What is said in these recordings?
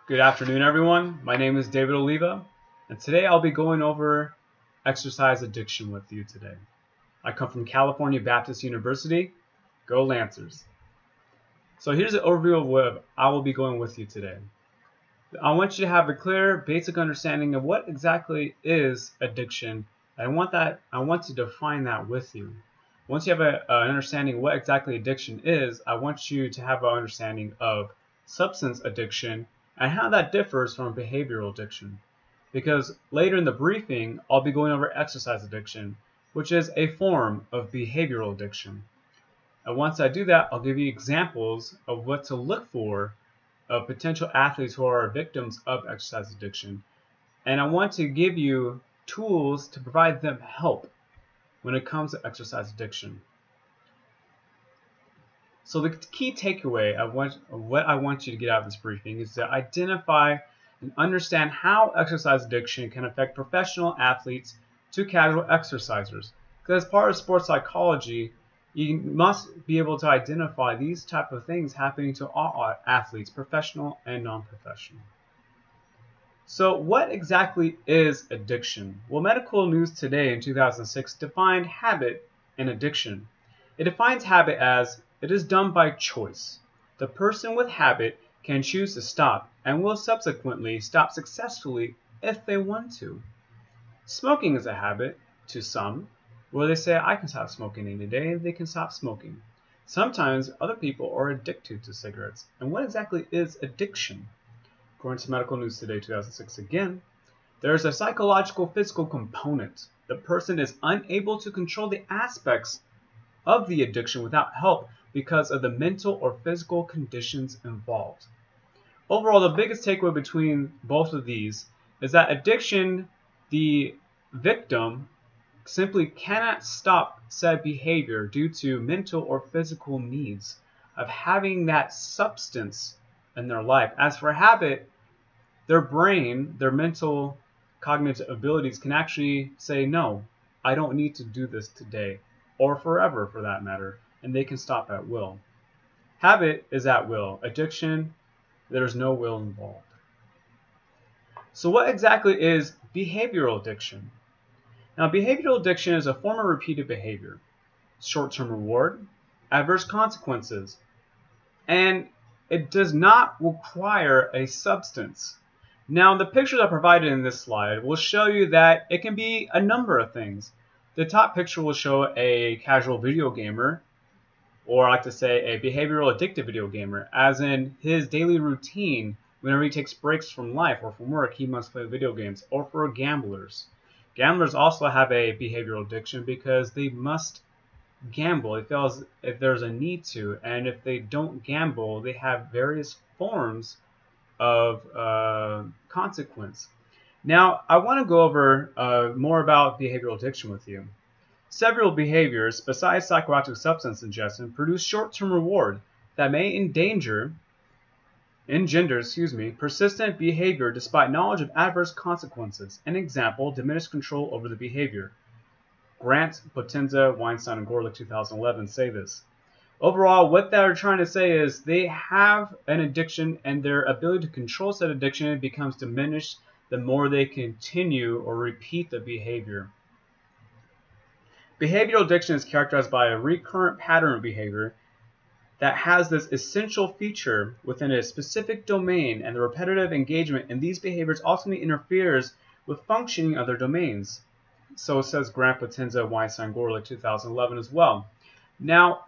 Good afternoon, everyone. My name is David Oliva, and today I'll be going over exercise addiction with you today. I come from California Baptist University. Go Lancers. So here's an overview of what I will be going with you today. I want you to have a clear, basic understanding of what exactly is addiction. I want to define that with you. Once you have an understanding of what exactly addiction is, I want you to have an understanding of substance addiction and how that differs from behavioral addiction. Because later in the briefing, I'll be going over exercise addiction, which is a form of behavioral addiction. And once I do that, I'll give you examples of what to look for of potential athletes who are victims of exercise addiction. And I want to give you tools to provide them help when it comes to exercise addiction. So the key takeaway of what I want you to get out of this briefing is to identify and understand how exercise addiction can affect professional athletes to casual exercisers. Because as part of sports psychology, you must be able to identify these type of things happening to all athletes, professional and non-professional. So what exactly is addiction? Well, Medical News Today in 2006 defined habit and addiction. It defines habit as it is done by choice. The person with habit can choose to stop and will subsequently stop successfully if they want to. Smoking is a habit to some, where they say, I can stop smoking any day, and they can stop smoking. Sometimes other people are addicted to cigarettes. And what exactly is addiction? According to Medical News Today 2006 again, there is a psychological physical component. The person is unable to control the aspects of the addiction without help because of the mental or physical conditions involved. Overall, the biggest takeaway between both of these is that addiction, the victim simply cannot stop said behavior due to mental or physical needs of having that substance in their life. As for habit, their brain, their mental cognitive abilities can actually say, no, I don't need to do this today, or forever for that matter, and they can stop at will. Habit is at will. Addiction, there's no will involved. So what exactly is behavioral addiction? Now, behavioral addiction is a form of repeated behavior, short-term reward, adverse consequences, and it does not require a substance. Now, the pictures I provided in this slide will show you that it can be a number of things. The top picture will show a casual video gamer, or I like to say a behavioral addictive video gamer, as in his daily routine, whenever he takes breaks from life or from work, he must play video games. Or for gamblers. Gamblers also have a behavioral addiction because they must gamble. It feels if there's a need to, and if they don't gamble, they have various forms of consequence. Now, I want to go over more about behavioral addiction with you. Several behaviors, besides psychoactive substance ingestion, produce short-term reward that may engender persistent behavior despite knowledge of adverse consequences. An example, diminished control over the behavior. Grant, Potenza, Weinstein, and Gorlick 2011 say this. Overall, what they're trying to say is they have an addiction and their ability to control said addiction becomes diminished the more they continue or repeat the behavior. Behavioral addiction is characterized by a recurrent pattern of behavior that has this essential feature within a specific domain, and the repetitive engagement in these behaviors ultimately interferes with functioning other domains. So says Grant, Potenza, Weinstein, Gorlick 2011 as well. Now,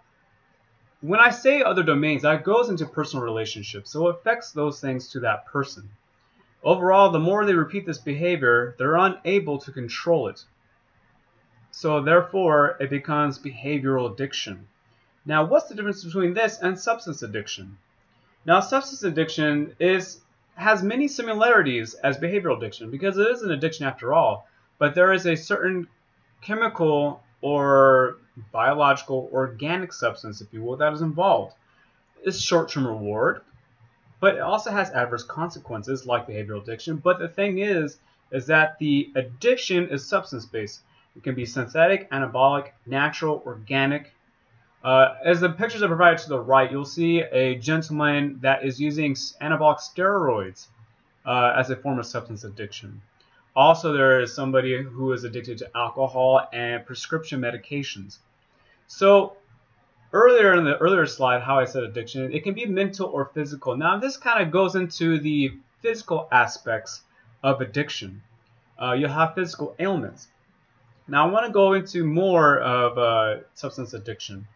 when I say other domains, that goes into personal relationships, so it affects those things to that person. Overall, the more they repeat this behavior, they're unable to control it. So therefore, it becomes behavioral addiction. Now, what's the difference between this and substance addiction? Now, substance addiction has many similarities as behavioral addiction because it is an addiction after all, but there is a certain chemical or biological organic substance, if you will, that is involved. It's short-term reward, but it also has adverse consequences like behavioral addiction. But the thing is that the addiction is substance-based. It can be synthetic, anabolic, natural, organic. As the pictures are provided to the right, you'll see a gentleman that is using anabolic steroids. as a form of substance addiction. Also, there is somebody who is addicted to alcohol and prescription medications. So earlier in the earlier slide, how I said addiction, it can be mental or physical. Now this kind of goes into the physical aspects of addiction. You'll have physical ailments. Now I want to go into more of substance addiction.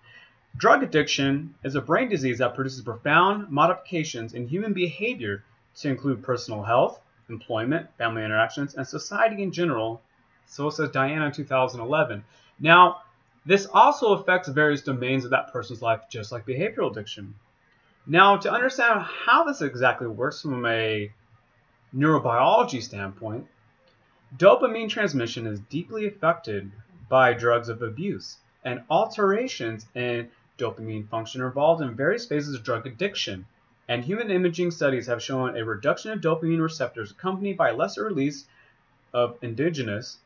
Drug addiction is a brain disease that produces profound modifications in human behavior to include personal health, employment, family interactions, and society in general. So says Diana in 2011. Now, this also affects various domains of that person's life, just like behavioral addiction. Now, to understand how this exactly works from a neurobiology standpoint, dopamine transmission is deeply affected by drugs of abuse, and alterations in dopamine function are involved in various phases of drug addiction. And human imaging studies have shown a reduction of dopamine receptors accompanied by lesser release of endogenous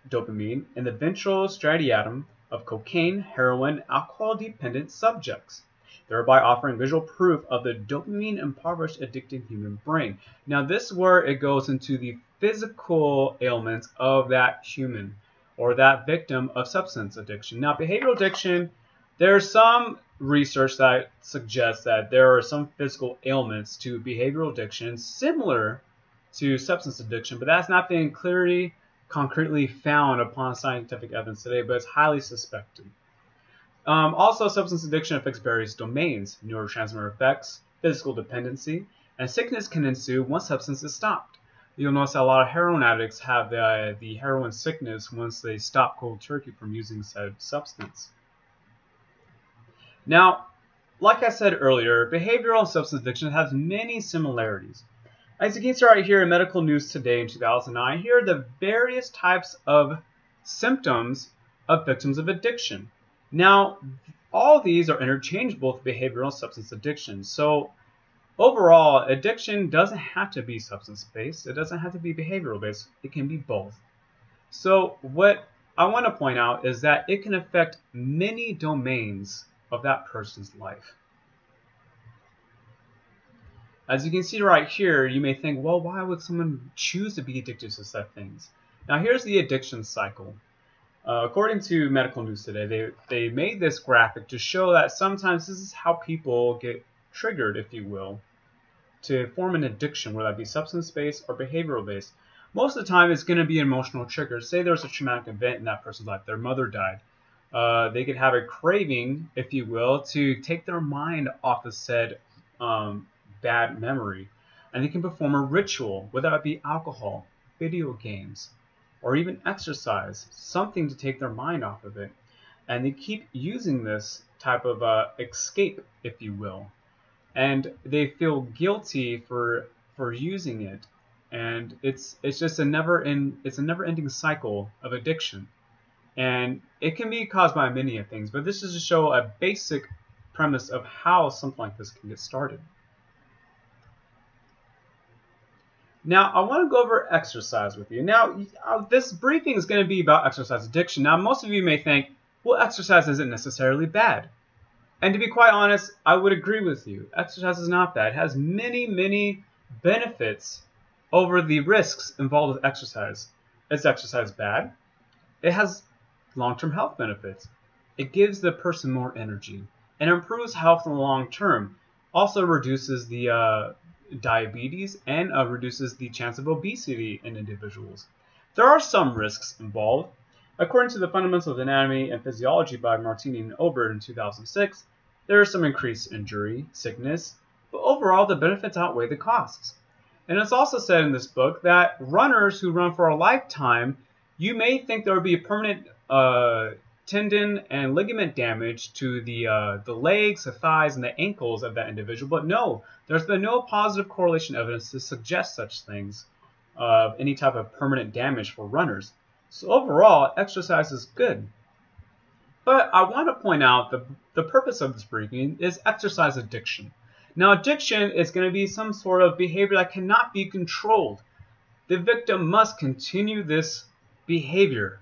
dopamine in the ventral striatum of cocaine, heroin, alcohol-dependent subjects, thereby offering visual proof of the dopamine-impoverished addicted human brain. Now this is where it goes into the physical ailments of that human or that victim of substance addiction. Now behavioral addiction, there's some research that suggests that there are some physical ailments to behavioral addiction similar to substance addiction, but that's not been clearly concretely found upon scientific evidence today, but it's highly suspected. Also, substance addiction affects various domains, neurotransmitter effects, physical dependency, and sickness can ensue once substance is stopped. You'll notice that a lot of heroin addicts have the heroin sickness once they stop cold turkey from using said substance. Now, like I said earlier, behavioral and substance addiction has many similarities. As you can see right here in Medical News Today in 2009, here are the various types of symptoms of victims of addiction. Now, all these are interchangeable with behavioral and substance addiction. So, overall, addiction doesn't have to be substance-based. It doesn't have to be behavioral-based. It can be both. So, what I want to point out is that it can affect many domains of that person's life. As you can see right here, you may think, well, why would someone choose to be addicted to such things? Now, here's the addiction cycle. According to Medical News Today, they made this graphic to show that sometimes this is how people get triggered, if you will, to form an addiction, whether that be substance-based or behavioral-based. Most of the time, it's going to be emotional triggers. Say there's a traumatic event in that person's life. Their mother died. They could have a craving, if you will, to take their mind off of said bad memory. And they can perform a ritual, whether it be alcohol, video games, or even exercise, something to take their mind off of it. And they keep using this type of escape, if you will. And they feel guilty for using it. And it's just a never-ending cycle of addiction. And it can be caused by many things, but this is to show a basic premise of how something like this can get started. Now, I want to go over exercise with you. Now, this briefing is going to be about exercise addiction. Now, most of you may think, well, exercise isn't necessarily bad. And to be quite honest, I would agree with you. Exercise is not bad. It has many, many benefits over the risks involved with exercise. Is exercise bad? It has long-term health benefits. It gives the person more energy and improves health in the long term. Also reduces the diabetes and reduces the chance of obesity in individuals. There are some risks involved. According to the Fundamentals of Anatomy and Physiology by Martini and Obert in 2006, there is some increased injury, sickness, but overall the benefits outweigh the costs. And it's also said in this book that runners who run for a lifetime, you may think there would be a permanent tendon and ligament damage to the legs, the thighs, and the ankles of that individual. But no, there's been no positive correlation evidence to suggest such things of any type of permanent damage for runners. So overall, exercise is good. But I want to point out the purpose of this briefing is exercise addiction. Now, addiction is going to be some sort of behavior that cannot be controlled. The victim must continue this behavior.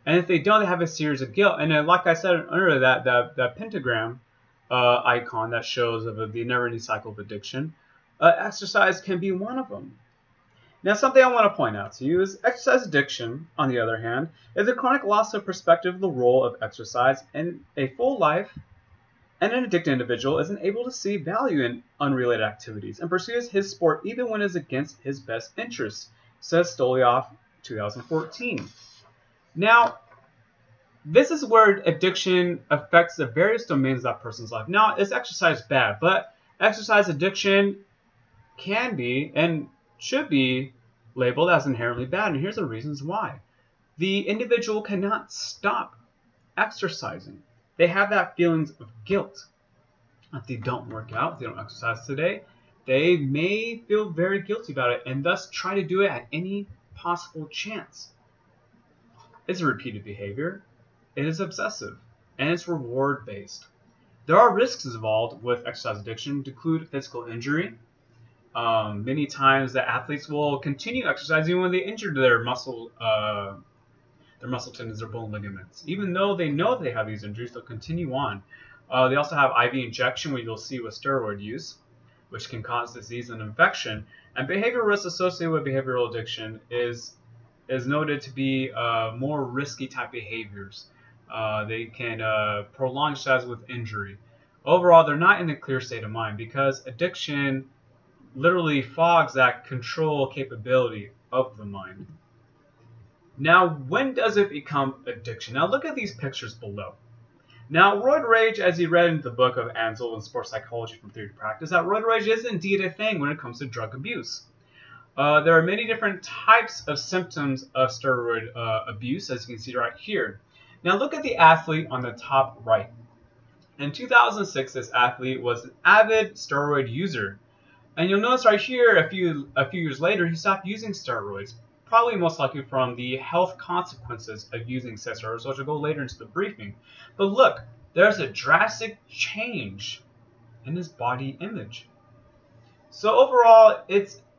And if they don't, they have a series of guilt. And then, like I said under that pentagram icon that shows of the never-ending cycle of addiction, exercise can be one of them. Now, something I want to point out to you is exercise addiction, on the other hand, is a chronic loss of perspective of the role of exercise in a full life, and an addicted individual isn't able to see value in unrelated activities and pursues his sport even when it is against his best interests, says Stolioff, 2014. Now, this is where addiction affects the various domains of that person's life. Now, is exercise bad? But exercise addiction can be and should be labeled as inherently bad, and here's the reasons why. The individual cannot stop exercising. They have that feelings of guilt. If they don't work out, if they don't exercise today, they may feel very guilty about it and thus try to do it at any possible chance. It's a repeated behavior. It is obsessive, and it's reward-based. There are risks involved with exercise addiction to include physical injury. Many times the athletes will continue exercising when they injure their muscle tendons, their bone ligaments. Even though they know they have these injuries, they'll continue on. They also have IV injection, where you'll see with steroid use, which can cause disease and infection. And behavioral risk associated with behavioral addiction is noted to be more risky type behaviors. They can prolong exercise with injury. Overall, they're not in a clear state of mind because addiction literally fogs that control capability of the mind. Now, when does it become addiction? Now, look at these pictures below. Now, roid rage, as you read in the book of Ansel and Sports Psychology from Theory to Practice, that roid rage is indeed a thing when it comes to drug abuse. There are many different types of symptoms of steroid abuse, as you can see right here. Now, look at the athlete on the top right. In 2006, this athlete was an avid steroid user. And you'll notice right here, a few years later, he stopped using steroids, probably most likely from the health consequences of using steroids, which will go later into the briefing. But look, there's a drastic change in his body image. So overall,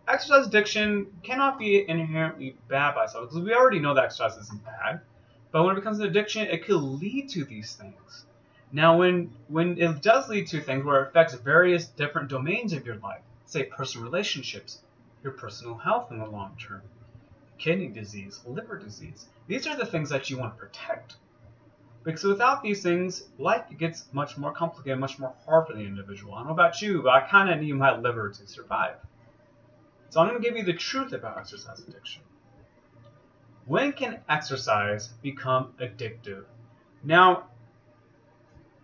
exercise addiction cannot be inherently bad by itself, because we already know that exercise isn't bad. But when it becomes an addiction, it could lead to these things. Now, when it does lead to things where it affects various different domains of your life, say personal relationships, your personal health in the long term, kidney disease, liver disease. These are the things that you want to protect. Because without these things, life gets much more complicated, much more hard for the individual. I don't know about you, but I kind of need my liver to survive. So I'm going to give you the truth about exercise addiction. When can exercise become addictive? Now,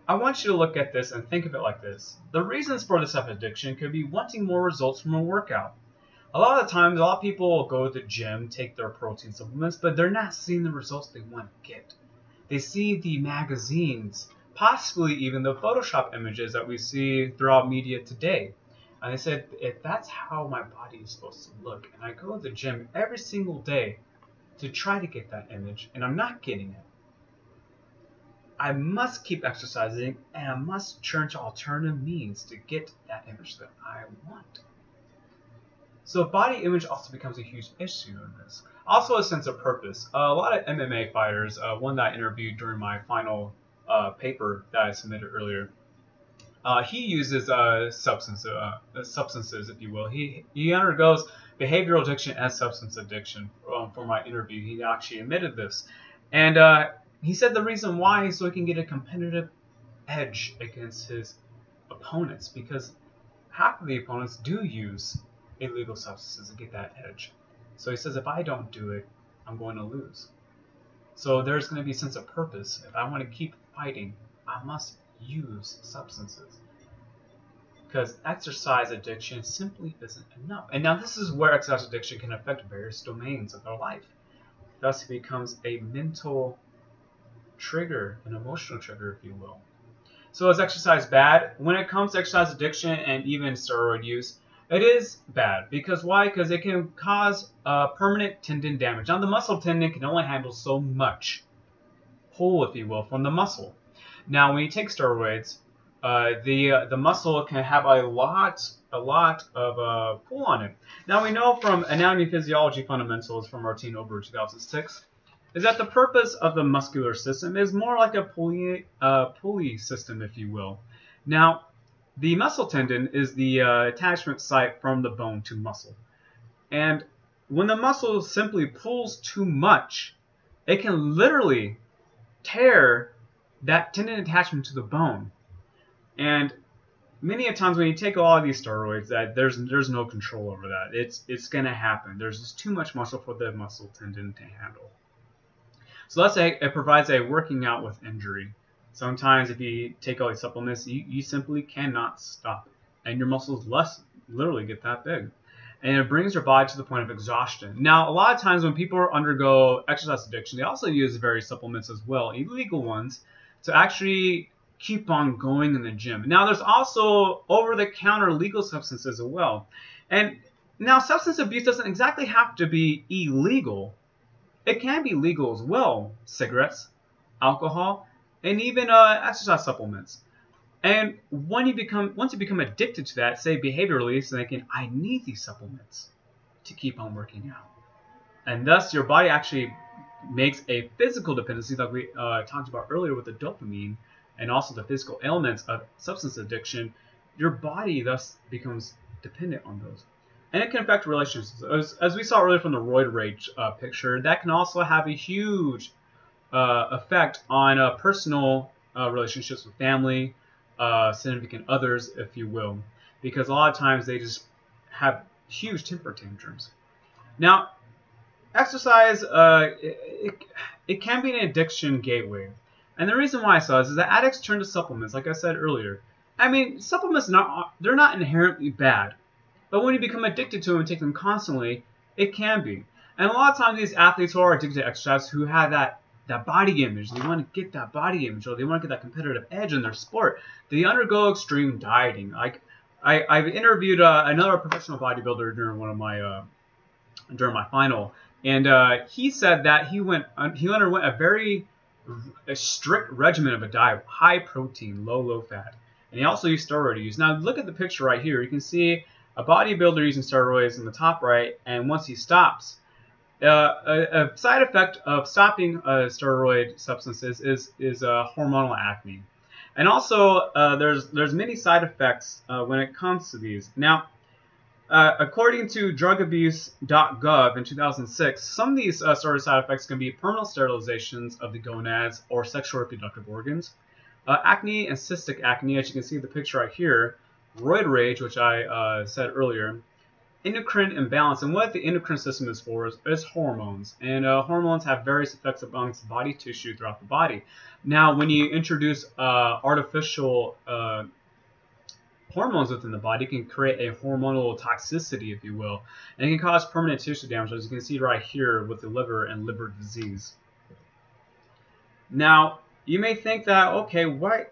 I want you to look at this and think of it like this. The reasons for this type of addiction could be wanting more results from a workout. A lot of times, a lot of people will go to the gym, take their protein supplements, but they're not seeing the results they want to get. They see the magazines, possibly even the Photoshop images that we see throughout media today. And they said, if that's how my body is supposed to look, and I go to the gym every single day to try to get that image, and I'm not getting it, I must keep exercising, and I must turn to alternative means to get that image that I want. So body image also becomes a huge issue in this. Also a sense of purpose. A lot of MMA fighters, one that I interviewed during my final paper that I submitted earlier, he uses substances, if you will. He undergoes behavioral addiction and substance addiction. For my interview, he actually admitted this. And he said the reason why is so he can get a competitive edge against his opponents, because half of the opponents do use illegal substances to get that edge. So he says, if I don't do it, I'm going to lose. So there's going to be a sense of purpose. If I want to keep fighting, I must use substances. Because exercise addiction simply isn't enough. And now this is where exercise addiction can affect various domains of their life. Thus it becomes a mental trigger, an emotional trigger, if you will. So is exercise bad? When it comes to exercise addiction and even steroid use, it is bad. Because why? Because it can cause permanent tendon damage. Now the muscle tendon can only handle so much pull, if you will, from the muscle. Now when you take steroids, the muscle can have a lot of pull on it. Now we know from Anatomy and Physiology Fundamentals from Martin Ober 2006 is that the purpose of the muscular system is more like a pulley system, if you will. Now the muscle tendon is the attachment site from the bone to muscle, and when the muscle simply pulls too much, it can literally tear that tendon attachment to the bone. And many a times when you take all of these steroids, that there's no control over that. It's gonna happen. There's just too much muscle for the muscle tendon to handle. So let's say it provides a working out with injury. Sometimes if you take all these supplements, you simply cannot stop it. And your muscles literally get that big. And it brings your body to the point of exhaustion. Now, a lot of times when people undergo exercise addiction, they also use various supplements as well, illegal ones, to actually keep on going in the gym. Now, there's also over-the-counter legal substances as well. And now, substance abuse doesn't exactly have to be illegal. It can be legal as well. Cigarettes, alcohol, and even exercise supplements. And once you become addicted to that, say behaviorally, so thinking, I need these supplements to keep on working out. And thus, your body actually makes a physical dependency like we talked about earlier with the dopamine and also the physical ailments of substance addiction. Your body thus becomes dependent on those. And it can affect relationships. As we saw earlier from the roid rage picture, that can also have a huge effect on personal relationships with family, significant others, if you will, because a lot of times they just have huge temper tantrums. Now, exercise, it can be an addiction gateway. And the reason why I saw this is that addicts turn to supplements, like I said earlier. I mean, supplements, they're not inherently bad. But when you become addicted to them and take them constantly, it can be. And a lot of times these athletes who are addicted to exercise, who have that body image, they want to get that body image, or they want to get that competitive edge in their sport, they undergo extreme dieting. Like I've interviewed another professional bodybuilder during my final, and he said that he underwent a strict regimen of a diet, high protein, low fat, and he also used steroid use. Now look at the picture right here. You can see a bodybuilder using steroids in the top right, and once he stops, a side effect of stopping steroid substances is hormonal acne, and also there's many side effects when it comes to these. Now, according to drugabuse.gov in 2006, some of these steroid side effects can be permanent sterilizations of the gonads or sexual reproductive organs, acne and cystic acne, as you can see in the picture right here, roid rage, which I said earlier, endocrine imbalance. And what the endocrine system is for is hormones. And hormones have various effects amongst body tissue throughout the body. Now, when you introduce artificial hormones within the body, it can create a hormonal toxicity, if you will. And it can cause permanent tissue damage, as you can see right here with the liver and liver disease. Now, you may think that, okay, why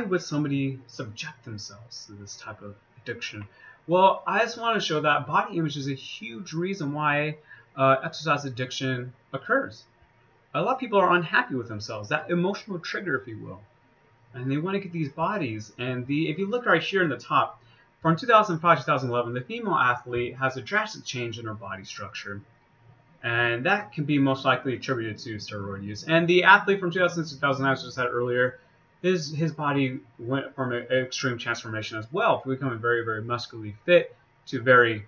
would somebody subject themselves to this type of addiction? Well, I just want to show that body image is a huge reason why exercise addiction occurs. A lot of people are unhappy with themselves, that emotional trigger, if you will, and they want to get these bodies. And if you look right here in the top, from 2005 to 2011, the female athlete has a drastic change in her body structure, and that can be most likely attributed to steroid use. And the athlete from 2006 to 2009, as I said earlier, his body went from an extreme transformation as well, from becoming very, very muscularly fit to very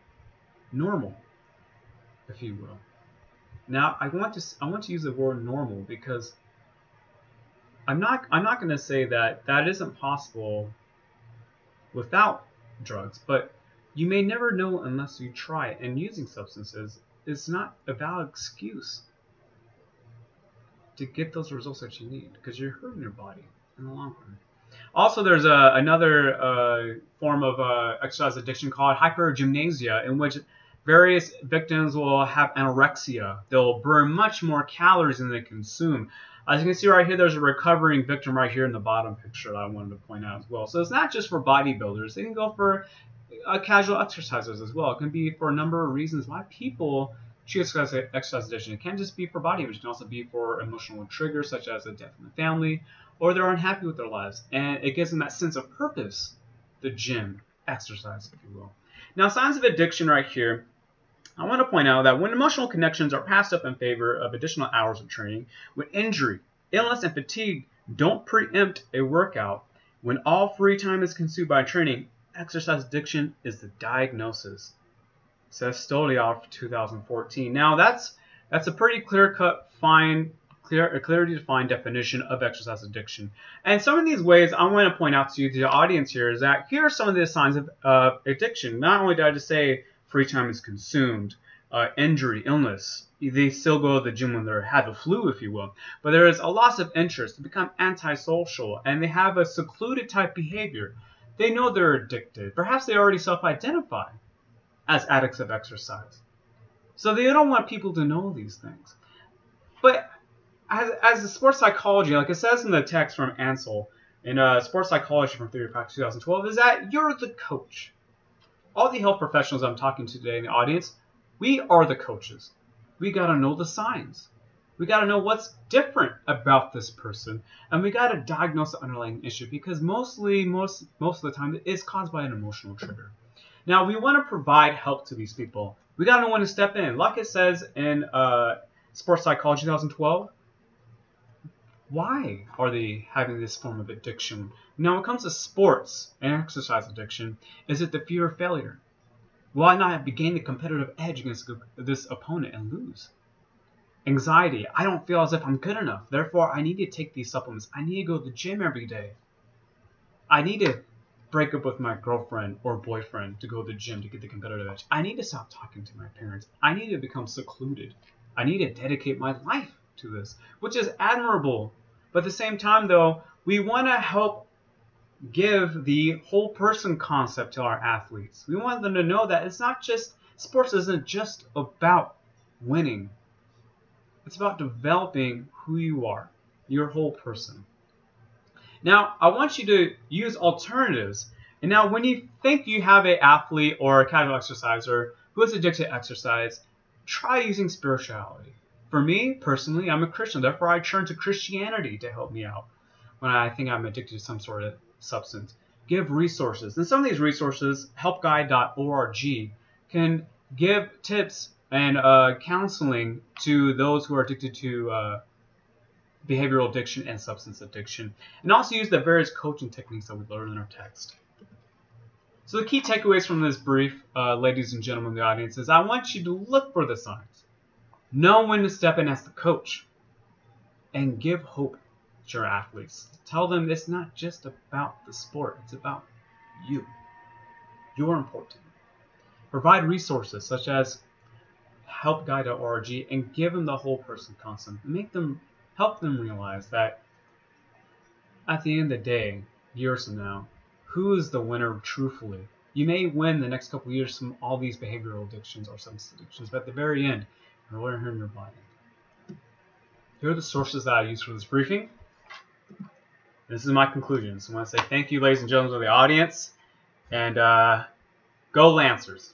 normal, if you will. Now, I want to use the word normal because I'm not going to say that isn't possible without drugs, but you may never know unless you try it. And using substances is not a valid excuse to get those results that you need, because you're hurting your body in the long run. Also, there's another form of exercise addiction called hypergymnasia, in which various victims will have anorexia. They'll burn much more calories than they consume. As you can see right here, there's a recovering victim right here in the bottom picture that I wanted to point out as well. So it's not just for bodybuilders. They can go for casual exercisers as well. It can be for a number of reasons why people choose exercise addiction. It can't just be for body image. It can also be for emotional triggers, such as a death in the family, or they're unhappy with their lives. And it gives them that sense of purpose, the gym, exercise, if you will. Now, signs of addiction right here. I want to point out that when emotional connections are passed up in favor of additional hours of training, when injury, illness, and fatigue don't preempt a workout, when all free time is consumed by training, exercise addiction is the diagnosis. says Stoliar for 2014. Now that's a pretty clear-cut, clearly defined definition of exercise addiction. And some of these ways I want to point out to you, to the audience here, is that here are some of the signs of addiction. Not only did I just say free time is consumed, injury, illness. They still go to the gym when they have the flu, if you will. But there is a loss of interest. They become antisocial, and they have a secluded type behavior. They know they're addicted. Perhaps they already self-identify as addicts of exercise. So they don't want people to know these things. But as a sports psychology, like it says in the text from Ansel, in Sports Psychology from Theory of Practice 2012, is that you're the coach. All the health professionals I'm talking to today in the audience, we are the coaches. We got to know the signs. We got to know what's different about this person, and we got to diagnose the underlying issue, because most of the time it is caused by an emotional trigger. Now, we want to provide help to these people. We got to know when to step in. Like it says in Sports Psychology 2012, why are they having this form of addiction? Now, when it comes to sports and exercise addiction, is it the fear of failure? Why not gain the competitive edge against this opponent and lose? Anxiety. I don't feel as if I'm good enough. Therefore, I need to take these supplements. I need to go to the gym every day. I need to break up with my girlfriend or boyfriend to go to the gym to get the competitive edge. I need to stop talking to my parents. I need to become secluded. I need to dedicate my life to this, which is admirable. But at the same time, though, we want to help give the whole person concept to our athletes. We want them to know that it's not just, sports isn't just about winning. It's about developing who you are, your whole person. Now, I want you to use alternatives. And now, when you think you have an athlete or a casual exerciser who is addicted to exercise, try using spirituality. For me, personally, I'm a Christian. Therefore, I turn to Christianity to help me out when I think I'm addicted to some sort of substance. Give resources. And some of these resources, helpguide.org, can give tips and counseling to those who are addicted to behavioral addiction and substance addiction. And also use the various coaching techniques that we learned in our text. So the key takeaways from this brief, ladies and gentlemen in the audience, is I want you to look for the signs. Know when to step in as the coach. And give hope to your athletes. Tell them it's not just about the sport. It's about you. You're important. Provide resources such as helpguide.org and give them the whole person concept. Help them realize that at the end of the day, years from now, who is the winner truthfully? You may win the next couple of years from all these behavioral addictions or substance addictions, but at the very end, you're learning in your body. Here are the sources that I used for this briefing. This is my conclusion. So I want to say thank you, ladies and gentlemen of the audience, and go Lancers.